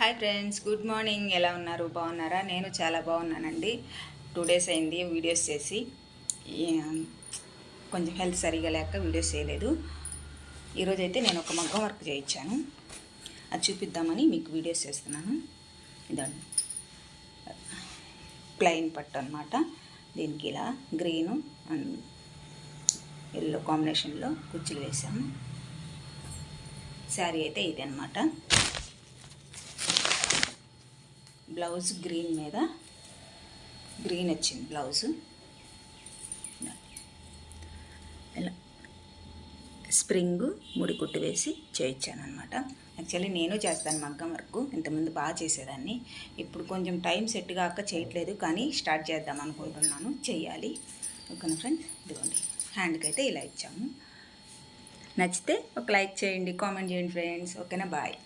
Hi friends, good morning. ఎలా ఉన్నారు? బాగున్నారా? నేను చాలా బాగున్నానండి. 2 డేస్ అయింది వీడియోస్ చేసి. కొంచెం హెల్త్ సరిగా లేక వీడియోస్ చేయలేదు. ఈరోజైతే నేను ఒక మగ్గం వర్క్ చేయించాను, అది చూపిద్దామని మీకు వీడియోస్ చేస్తున్నాను. ఇదండి ప్లెయిన్ పట్టు అనమాట. దీనికి ఇలా గ్రీను అండ్ ఎల్లో కాంబినేషన్లో కుచ్చులు వేసాము. శారీ అయితే ఇది అనమాట. బ్లౌజ్ గ్రీన్ మీద గ్రీన్ వచ్చింది బ్లౌజు. ఇలా స్ప్రింగ్ ముడి కుట్టు వేసి చేయించాను అనమాట. యాక్చువల్లీ నేను చేస్తాను మగ్గం వర్క్, ఇంతకుముందు బాగా చేసేదాన్ని. ఇప్పుడు కొంచెం టైం సెట్ కాక చేయట్లేదు, కానీ స్టార్ట్ చేద్దాం అనుకుంటున్నాను, చెయ్యాలి. ఓకేనా ఫ్రెండ్స్? ఇదిగోండి, హ్యాండ్కి అయితే ఇలా ఇచ్చాము. నచ్చితే ఒక లైక్ చేయండి, కామెంట్ చేయండి ఫ్రెండ్స్. ఓకేనా? బాయ్.